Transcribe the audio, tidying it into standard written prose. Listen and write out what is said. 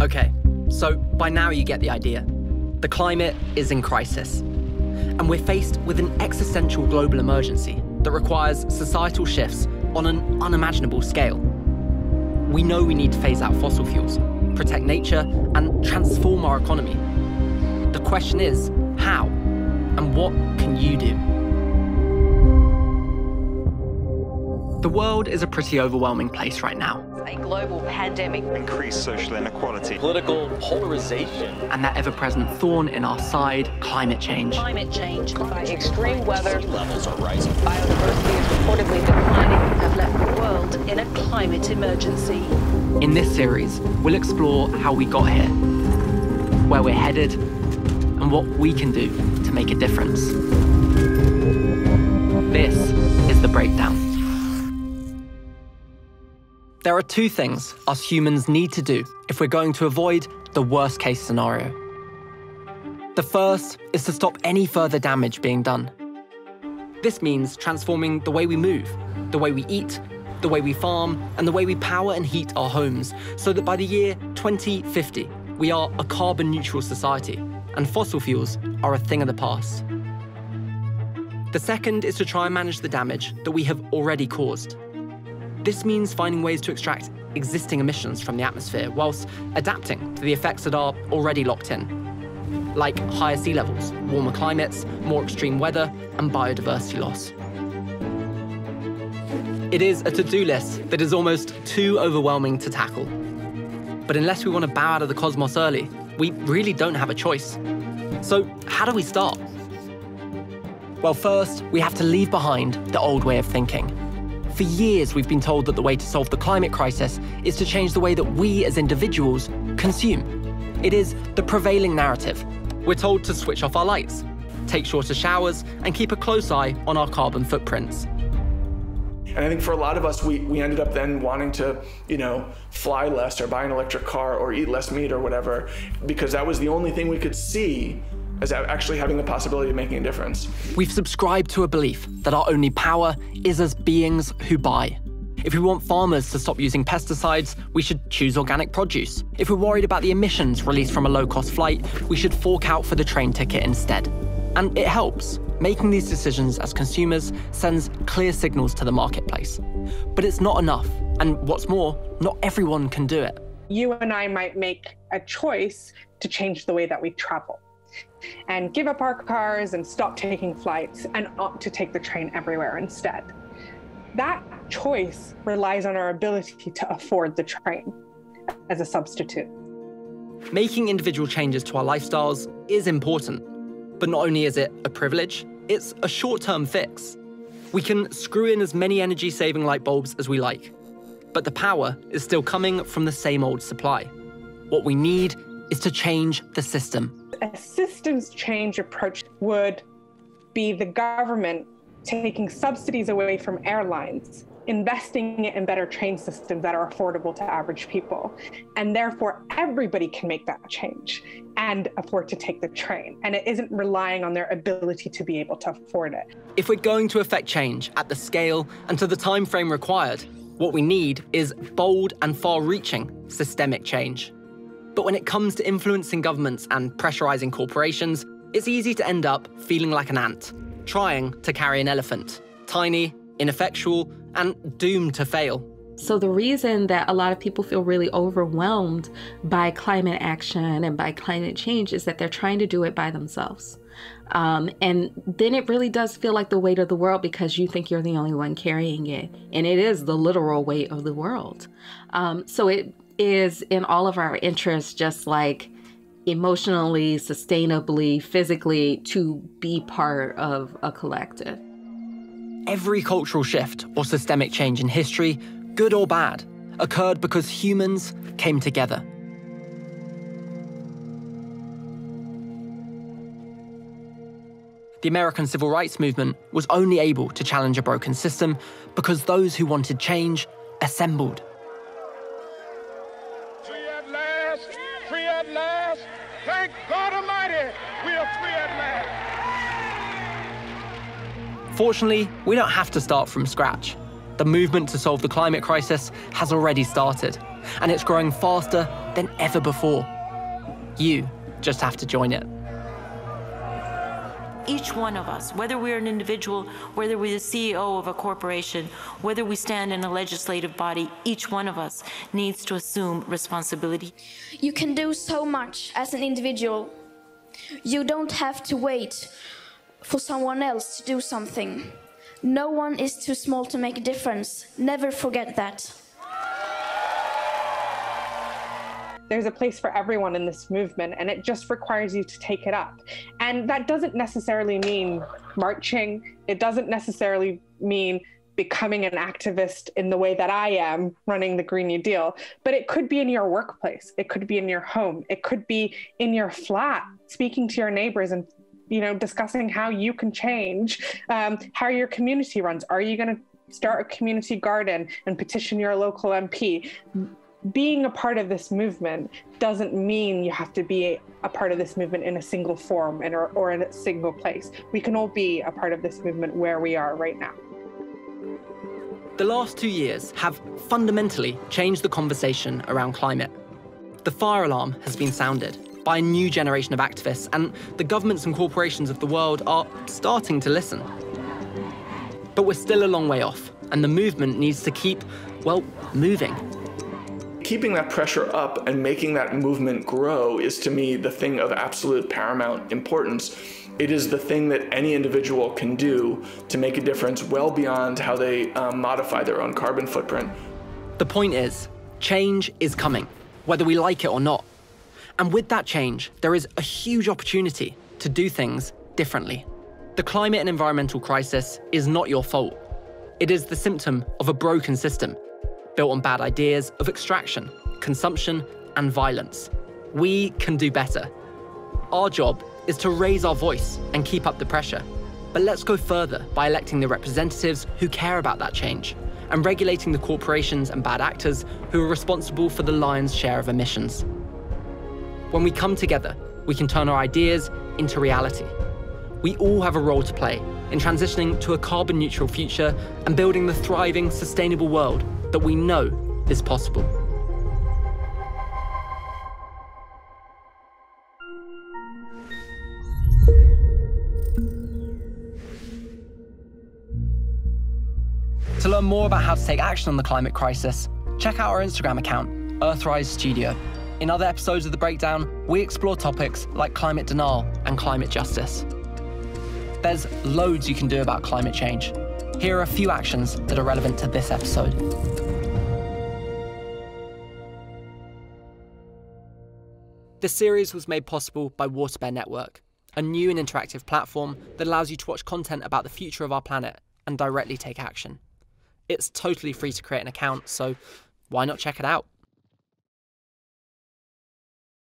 Okay, so by now you get the idea. The climate is in crisis, and we're faced with an existential global emergency that requires societal shifts on an unimaginable scale. We know we need to phase out fossil fuels, protect nature, and transform our economy. The question is, how? And what can you do? The world is a pretty overwhelming place right now. A global pandemic. Increased social inequality. Political polarization. And that ever-present thorn in our side, climate change. Climate change. Extreme weather. Sea levels are rising. Biodiversity is reportedly declining. Have left the world in a climate emergency. In this series, we'll explore how we got here, where we're headed, and what we can do to make a difference. This is The Breakdown. There are two things us humans need to do if we're going to avoid the worst-case scenario. The first is to stop any further damage being done. This means transforming the way we move, the way we eat, the way we farm, and the way we power and heat our homes, so that by the year 2050, we are a carbon-neutral society, and fossil fuels are a thing of the past. The second is to try and manage the damage that we have already caused. This means finding ways to extract existing emissions from the atmosphere whilst adapting to the effects that are already locked in, like higher sea levels, warmer climates, more extreme weather, and biodiversity loss. It is a to-do list that is almost too overwhelming to tackle. But unless we want to bow out of the cosmos early, we really don't have a choice. So how do we start? Well, first, we have to leave behind the old way of thinking. For years, we've been told that the way to solve the climate crisis is to change the way that we as individuals consume. It is the prevailing narrative. We're told to switch off our lights, take shorter showers, and keep a close eye on our carbon footprints. And I think for a lot of us, we ended up then wanting to, fly less or buy an electric car or eat less meat or whatever, because that was the only thing we could see as actually having the possibility of making a difference. We've subscribed to a belief that our only power is as beings who buy. If we want farmers to stop using pesticides, we should choose organic produce. If we're worried about the emissions released from a low-cost flight, we should fork out for the train ticket instead. And it helps. Making these decisions as consumers sends clear signals to the marketplace. But it's not enough. And what's more, not everyone can do it. You and I might make a choice to change the way that we travel and give up our cars and stop taking flights and opt to take the train everywhere instead. That choice relies on our ability to afford the train as a substitute. Making individual changes to our lifestyles is important, but not only is it a privilege, it's a short-term fix. We can screw in as many energy-saving light bulbs as we like, but the power is still coming from the same old supply. What we need is to change the system. A systems change approach would be the government taking subsidies away from airlines, investing it in better train systems that are affordable to average people. And therefore, everybody can make that change and afford to take the train. And it isn't relying on their ability to be able to afford it. If we're going to affect change at the scale and to the time frame required, what we need is bold and far-reaching systemic change. But when it comes to influencing governments and pressurizing corporations, it's easy to end up feeling like an ant, trying to carry an elephant, tiny, ineffectual, and doomed to fail. So the reason that a lot of people feel really overwhelmed by climate action and by climate change is that they're trying to do it by themselves. And then it really does feel like the weight of the world because you think you're the only one carrying it. And it is the literal weight of the world. So it is in all of our interests, just like emotionally, sustainably, physically, to be part of a collective. Every cultural shift or systemic change in history, good or bad, occurred because humans came together. The American Civil Rights Movement was only able to challenge a broken system because those who wanted change assembled. Free at last, free at last. Thank God Almighty, we are free at last. Fortunately, we don't have to start from scratch. The movement to solve the climate crisis has already started, and it's growing faster than ever before. You just have to join it. Each one of us, whether we're an individual, whether we're the CEO of a corporation, whether we stand in a legislative body, each one of us needs to assume responsibility. You can do so much as an individual. You don't have to wait for someone else to do something. No one is too small to make a difference. Never forget that. There's a place for everyone in this movement, and it just requires you to take it up. And that doesn't necessarily mean marching. It doesn't necessarily mean becoming an activist in the way that I am running the Green New Deal, but it could be in your workplace. It could be in your home. It could be in your flat, speaking to your neighbors and discussing how you can change how your community runs. Are you going to start a community garden and petition your local MP? Being a part of this movement doesn't mean you have to be a part of this movement in a single form or in a single place. We can all be a part of this movement where we are right now. The last 2 years have fundamentally changed the conversation around climate. The fire alarm has been sounded by a new generation of activists, and the governments and corporations of the world are starting to listen. But we're still a long way off, and the movement needs to keep, well, moving. Keeping that pressure up and making that movement grow is, to me, the thing of absolute paramount importance. It is the thing that any individual can do to make a difference well beyond how they modify their own carbon footprint. The point is, change is coming, whether we like it or not. And with that change, there is a huge opportunity to do things differently. The climate and environmental crisis is not your fault. It is the symptom of a broken system, built on bad ideas of extraction, consumption, and violence. We can do better. Our job is to raise our voice and keep up the pressure. But let's go further by electing the representatives who care about that change and regulating the corporations and bad actors who are responsible for the lion's share of emissions. When we come together, we can turn our ideas into reality. We all have a role to play in transitioning to a carbon-neutral future and building the thriving, sustainable world that we know is possible. To learn more about how to take action on the climate crisis, check out our Instagram account, Earthrise Studio. In other episodes of The Breakdown, we explore topics like climate denial and climate justice. There's loads you can do about climate change. Here are a few actions that are relevant to this episode. This series was made possible by Waterbear Network, a new and interactive platform that allows you to watch content about the future of our planet and directly take action. It's totally free to create an account, so why not check it out?